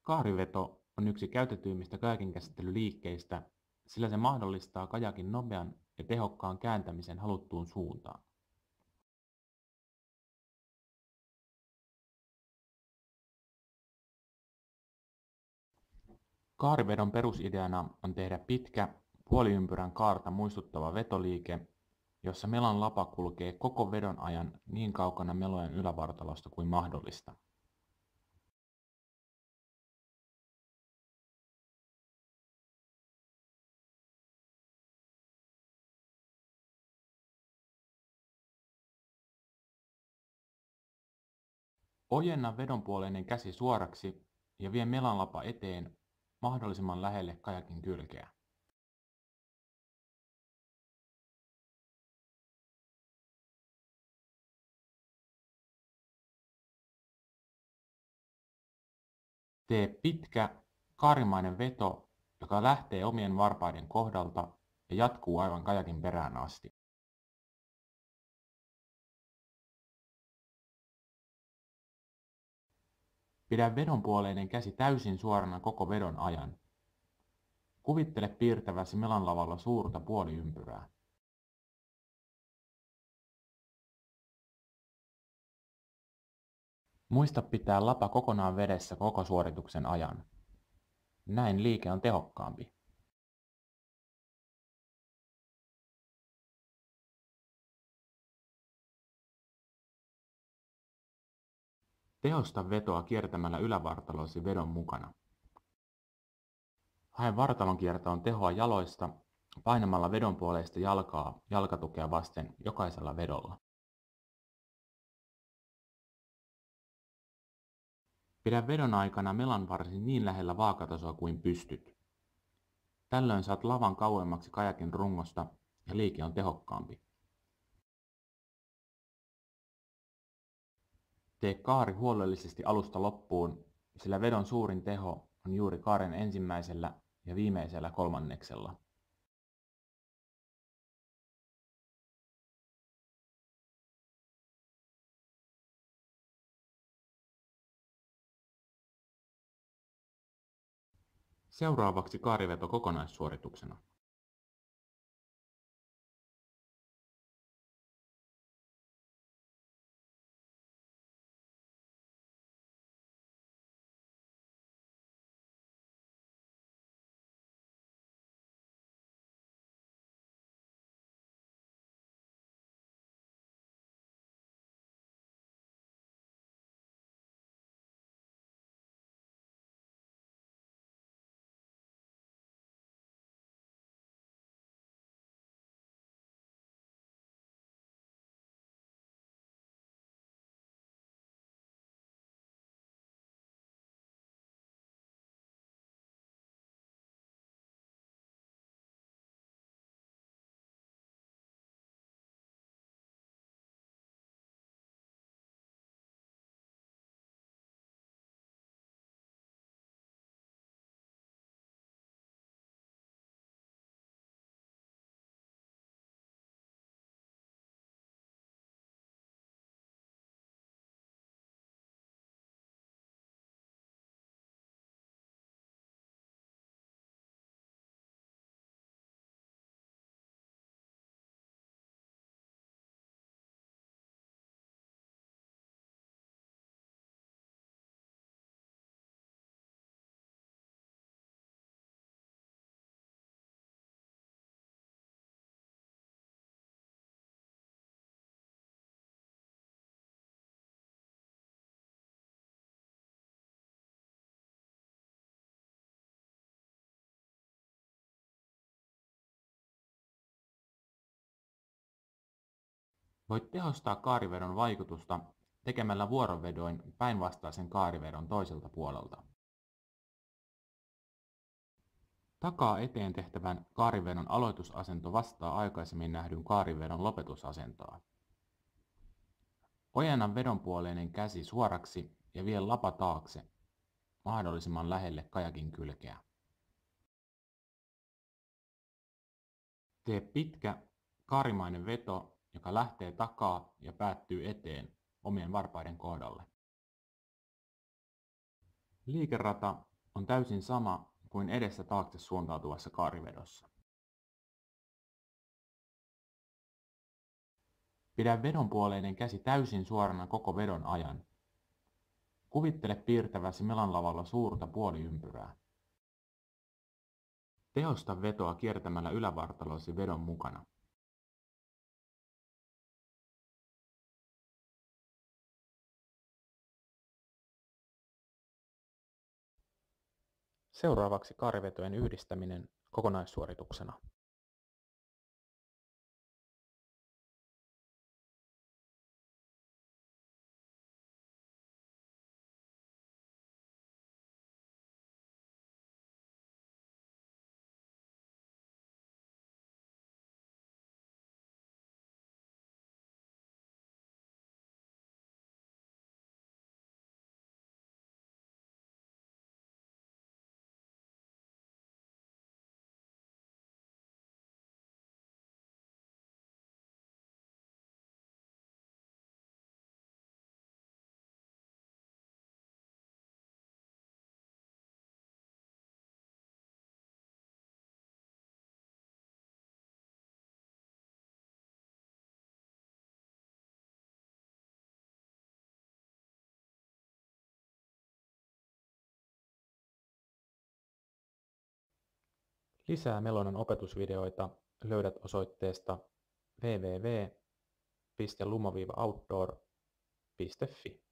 Kaariveto on yksi käytetyimmistä kajakinkäsittelyliikkeistä, sillä se mahdollistaa kajakin nopean ja tehokkaan kääntämisen haluttuun suuntaan. Kaarivedon perusideana on tehdä pitkä, puoliympyrän kaarta muistuttava vetoliike, jossa melan lapa kulkee koko vedon ajan niin kaukana melojen ylävartalosta kuin mahdollista. Ojenna vedonpuoleinen käsi suoraksi ja vie melanlapa eteen mahdollisimman lähelle kajakin kylkeä. Tee pitkä, kaarimainen veto, joka lähtee omien varpaiden kohdalta ja jatkuu aivan kajakin perään asti. Pidä vedonpuoleinen käsi täysin suorana koko vedon ajan. Kuvittele piirtäväsi melanlavalla suurta puoliympyrää. Muista pitää lapa kokonaan vedessä koko suorituksen ajan. Näin liike on tehokkaampi. Tehosta vetoa kiertämällä ylävartalosi vedon mukana. Hae vartalonkiertoon tehoa jaloista painamalla vedonpuoleista jalkaa jalkatukea vasten jokaisella vedolla. Pidä vedon aikana melanvarsi niin lähellä vaakatasoa kuin pystyt. Tällöin saat lavan kauemmaksi kajakin rungosta ja liike on tehokkaampi. Tee kaari huolellisesti alusta loppuun, sillä vedon suurin teho on juuri kaaren ensimmäisellä ja viimeisellä kolmanneksella. Seuraavaksi kaariveto kokonaissuorituksena. Voit tehostaa kaarivedon vaikutusta tekemällä vuorovedoin päinvastaisen kaarivedon toiselta puolelta. Takaa eteen tehtävän kaarivedon aloitusasento vastaa aikaisemmin nähdyn kaarivedon lopetusasentoa. Ojenna vedonpuoleinen käsi suoraksi ja vie lapa taakse mahdollisimman lähelle kajakin kylkeä. Tee pitkä, kaarimainen veto, joka lähtee takaa ja päättyy eteen omien varpaiden kohdalle. Liikerata on täysin sama kuin edestä taakse suuntautuvassa kaarivedossa. Pidä vedonpuoleinen käsi täysin suorana koko vedon ajan. Kuvittele piirtäväsi melan lavalla suurta puoliympyrää. Tehosta vetoa kiertämällä ylävartalosi vedon mukana. Seuraavaksi kaarivetojen yhdistäminen kokonaissuorituksena. Lisää Melonan opetusvideoita löydät osoitteesta www.lumo-outdoor.fi.